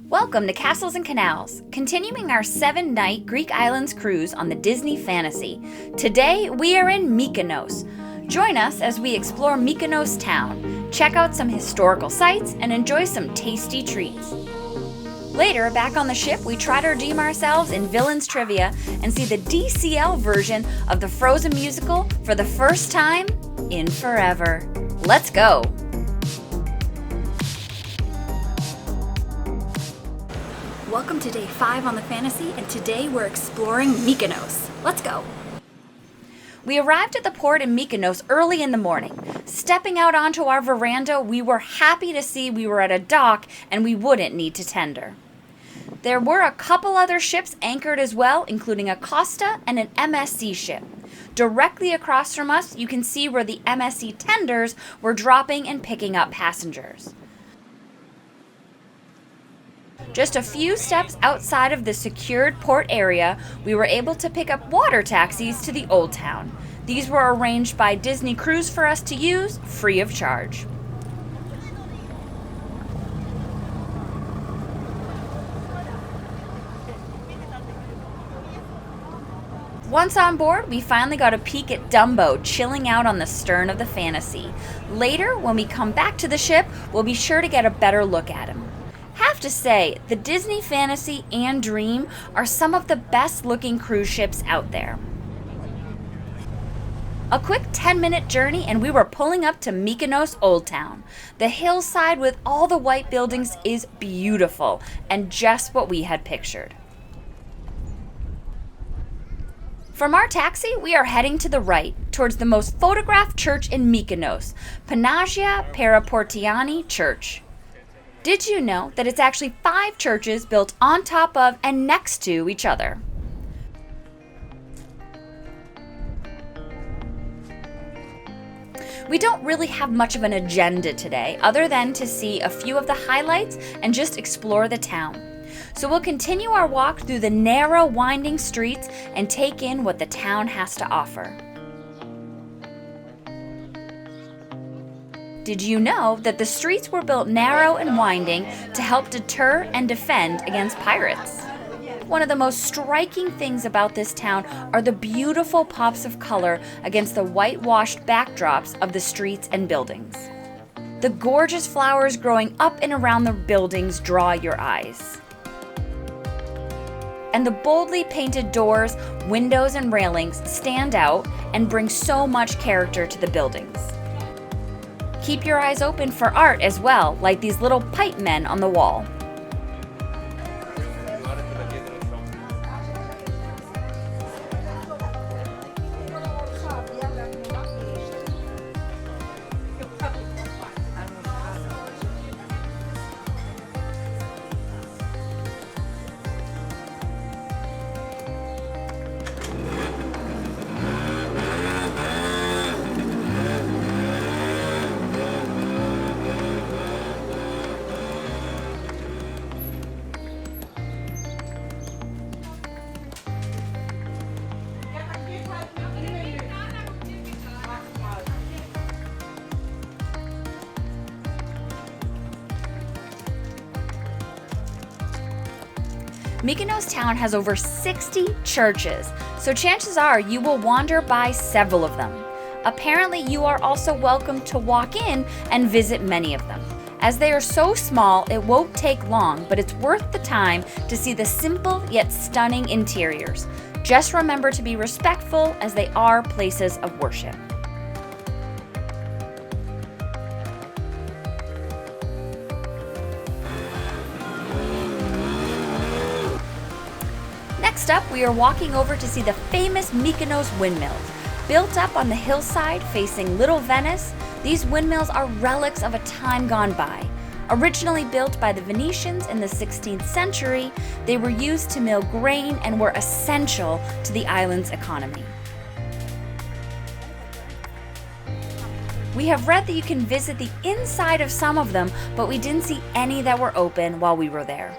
Welcome to Castles and Canals, continuing our 7-night Greek Islands cruise on the Disney Fantasy. Today we are in Mykonos. Join us as we explore Mykonos town, check out some historical sites, and enjoy some tasty treats. Later, back on the ship, we try to redeem ourselves in Villains Trivia and see the DCL version of the Frozen musical for the first time in forever. Let's go! Welcome to day 5 on the Fantasy, and today we're exploring Mykonos. Let's go! We arrived at the port in Mykonos early in the morning. Stepping out onto our veranda, we were happy to see we were at a dock and we wouldn't need to tender. There were a couple other ships anchored as well, including a Costa and an MSC ship. Directly across from us, you can see where the MSC tenders were dropping and picking up passengers. Just a few steps outside of the secured port area, we were able to pick up water taxis to the Old Town. These were arranged by Disney Cruise for us to use, free of charge. Once on board, we finally got a peek at Dumbo chilling out on the stern of the Fantasy. Later, when we come back to the ship, we'll be sure to get a better look at him. Have to say, the Disney Fantasy and Dream are some of the best looking cruise ships out there. A quick 10-minute journey and we were pulling up to Mykonos Old Town. The hillside with all the white buildings is beautiful and just what we had pictured. From our taxi, we are heading to the right, towards the most photographed church in Mykonos, Panagia Paraportiani Church. Did you know that it's actually 5 churches built on top of and next to each other? We don't really have much of an agenda today, other than to see a few of the highlights and just explore the town. So we'll continue our walk through the narrow, winding streets and take in what the town has to offer. Did you know that the streets were built narrow and winding to help deter and defend against pirates? One of the most striking things about this town are the beautiful pops of color against the whitewashed backdrops of the streets and buildings. The gorgeous flowers growing up and around the buildings draw your eyes. And the boldly painted doors, windows, and railings stand out and bring so much character to the buildings. Keep your eyes open for art as well, like these little pipe men on the wall. Mykonos town has over 60 churches, so chances are you will wander by several of them. Apparently, you are also welcome to walk in and visit many of them. As they are so small, it won't take long, but it's worth the time to see the simple yet stunning interiors. Just remember to be respectful as they are places of worship. Next up, we are walking over to see the famous Mykonos windmills. Built up on the hillside facing Little Venice, these windmills are relics of a time gone by. Originally built by the Venetians in the 16th century, they were used to mill grain and were essential to the island's economy. We have read that you can visit the inside of some of them, but we didn't see any that were open while we were there.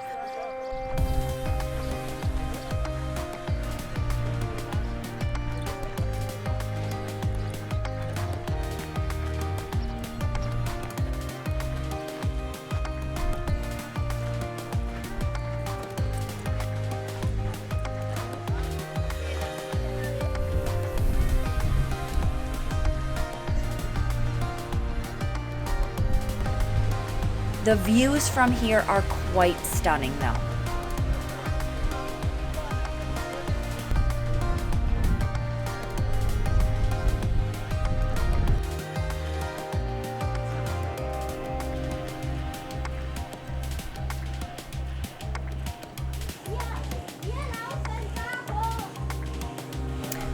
The views from here are quite stunning though.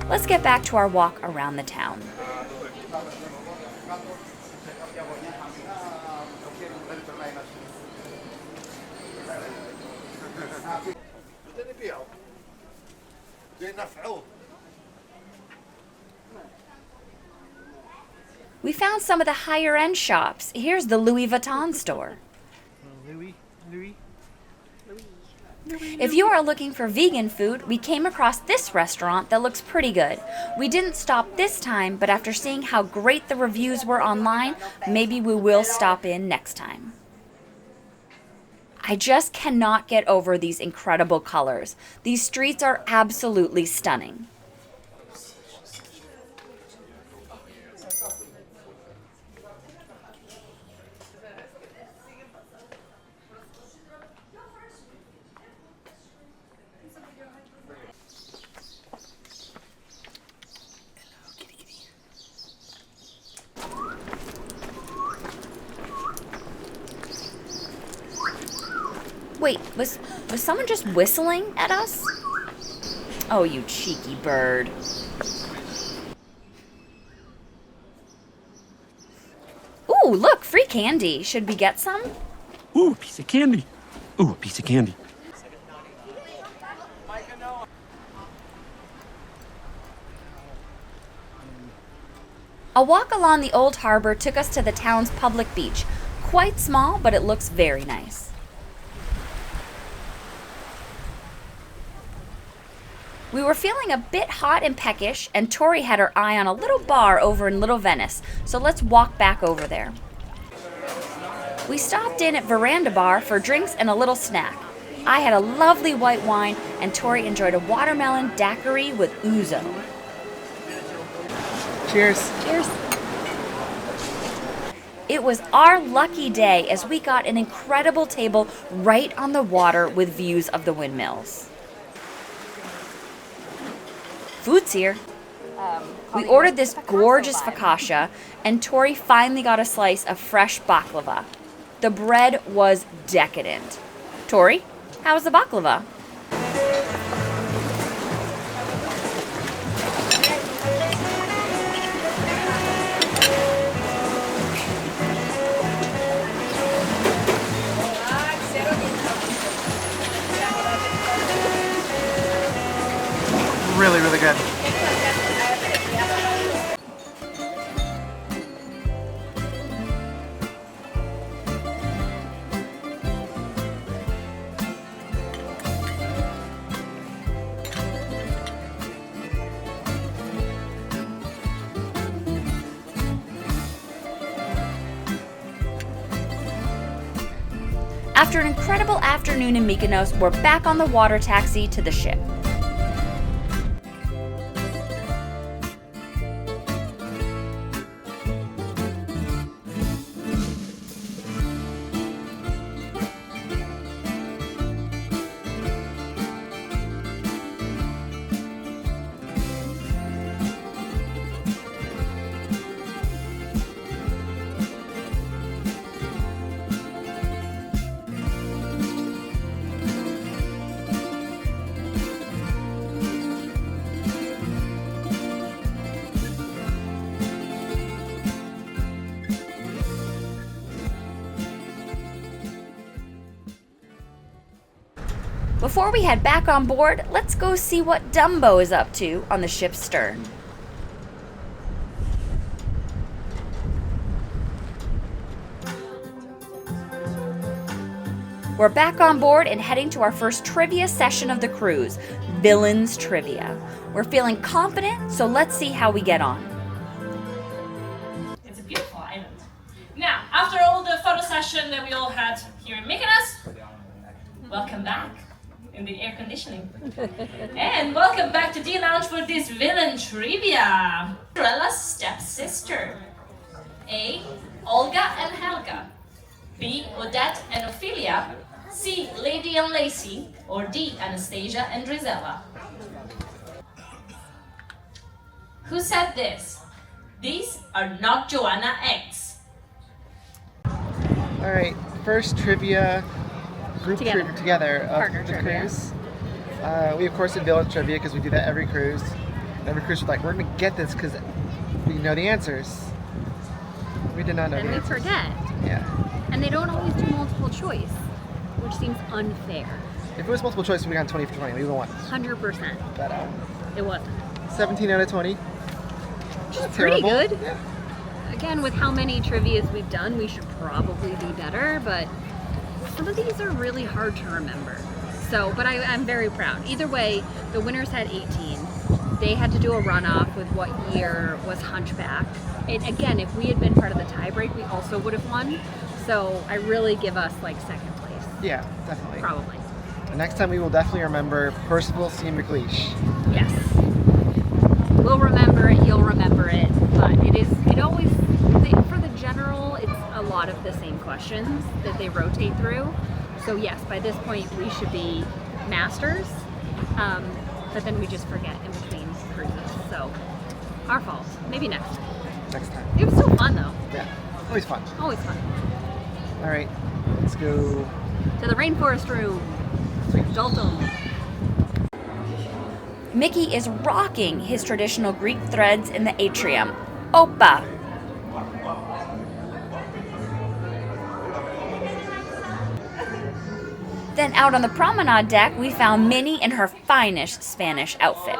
Let's get back to our walk around the town. We found some of the higher end shops. Here's the Louis Vuitton store. If you are looking for vegan food, we came across this restaurant that looks pretty good. We didn't stop this time, but after seeing how great the reviews were online, maybe we will stop in next time. I just cannot get over these incredible colors. These streets are absolutely stunning. Wait, was someone just whistling at us? Oh, you cheeky bird. Ooh, look, free candy. Should we get some? Ooh, a piece of candy. Ooh, a piece of candy. A walk along the old harbor took us to the town's public beach. Quite small, but it looks very nice. We were feeling a bit hot and peckish, and Tori had her eye on a little bar over in Little Venice, so let's walk back over there. We stopped in at Veranda Bar for drinks and a little snack. I had a lovely white wine, and Tori enjoyed a watermelon daiquiri with ouzo. Cheers. Cheers. It was our lucky day as we got an incredible table right on the water with views of the windmills. Food's here. We ordered this gorgeous focaccia, and Tori finally got a slice of fresh baklava. The bread was decadent. Tori, how was the baklava? Really, really good. After an incredible afternoon in Mykonos, we're back on the water taxi to the ship. Before we head back on board, let's go see what Dumbo is up to on the ship's stern. We're back on board and heading to our first trivia session of the cruise, Villains Trivia. We're feeling confident, so let's see how we get on. It's a beautiful island. Now, after all the photo session that we all had here in Mykonos, welcome back in the air conditioning. And welcome back to D Lounge for this villain trivia. Cinderella's stepsister. A. Olga and Helga. B. Odette and Ophelia, C. Lady and Lacey, or D. Anastasia and Drizella? Who said this? These are not Joanna eggs. All right, first trivia group together of Partner the trivia. cruise. We of course did village trivia because we do that every cruise. Every cruise was like, we're gonna get this because we know the answers. We did not know And the we answers. forget. Yeah. And they don't always do multiple choice, which seems unfair. If it was multiple choice, we got 20 for 20. We would have won. 100%. But It wasn't. 17 out of 20. Pretty Terrible. good. Yeah. Again, with how many trivias we've done, we should probably be better, but some of these are really hard to remember. So, but I'm very proud. Either way, the winners had 18. They had to do a runoff with what year was Hunchback. And again, if we had been part of the tiebreak, we also would have won. So I really give us like second place. Yeah, definitely. Probably. The next time we will definitely remember Percival C. McLeish. Yes. We'll remember it, you'll remember it, but it always, for the general, it's a lot of the same questions that they rotate through. So yes, by this point we should be masters, but then we just forget in between cruises. So our fault. Maybe next. Next time. It was so fun though. Yeah, always fun. Always fun. All right, let's go. To the rainforest room. Dalton. Mickey is rocking his traditional Greek threads in the atrium. Opa! Then out on the promenade deck, we found Minnie in her finest Spanish outfit.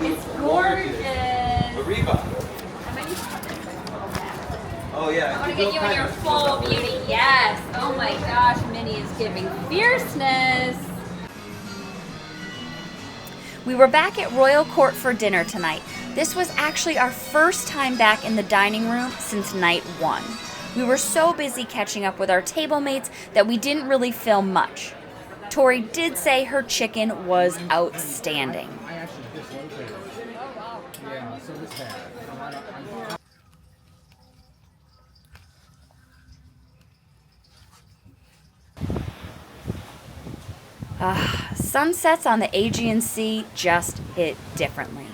It's gorgeous. Arriba. Oh yeah. I want to get you in your full beauty. Yes. Oh my gosh, Minnie is giving fierceness. We were back at Royal Court for dinner tonight. This was actually our first time back in the dining room since night 1. We were so busy catching up with our table mates that we didn't really film much. Tori did say her chicken was outstanding. Sunsets on the Aegean Sea just hit differently.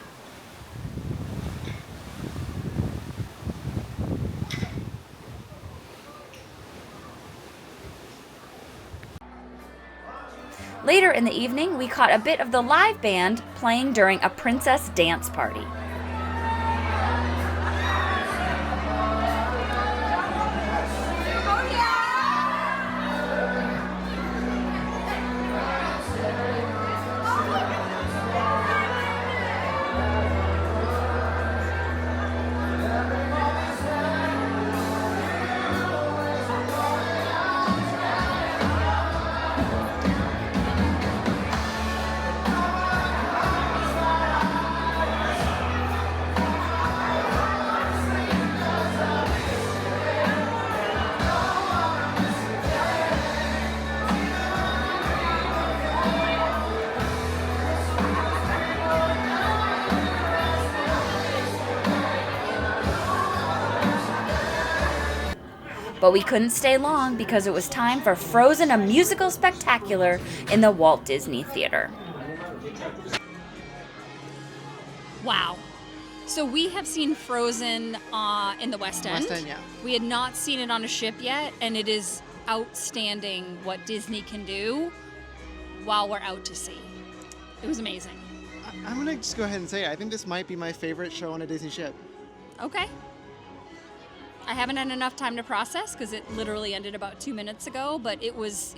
Later in the evening, we caught a bit of the live band playing during a princess dance party. But we couldn't stay long because it was time for Frozen, a musical spectacular in the Walt Disney Theater. Wow. So we have seen Frozen in the West End. West End, yeah. We had not seen it on a ship yet, and it is outstanding what Disney can do while we're out to sea. It was amazing. I'm gonna just go ahead and say I think this might be my favorite show on a Disney ship. Okay. I haven't had enough time to process because it literally ended about 2 minutes ago, but it was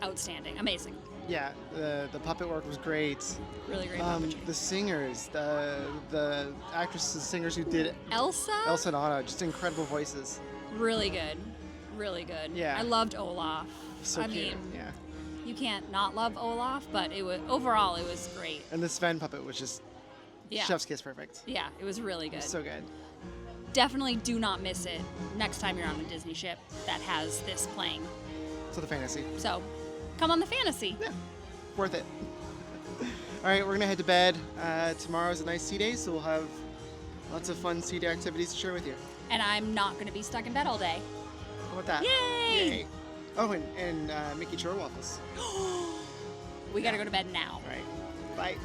outstanding, amazing, Yeah, the puppet work was great. really great. puppetry. The singers, the actresses, singers who did Elsa, Elsa and Anna, just incredible voices. really good, really good. Yeah. I loved Olaf. So I cute. mean, Yeah, you can't not love Olaf, but it was overall it was great. and the Sven puppet was just Yeah, chef's kiss perfect. yeah, it was really good. So good. Definitely do not miss it next time you're on a Disney ship that has this playing. So the fantasy. So, come on the fantasy. Yeah, worth it. All right, we're gonna head to bed. Tomorrow's a nice sea day, so we'll have lots of fun sea day activities to share with you. And I'm not going to be stuck in bed all day. How about that? Yay! Oh, and Mickey Chore waffles. We gotta go to bed now. All right. Bye.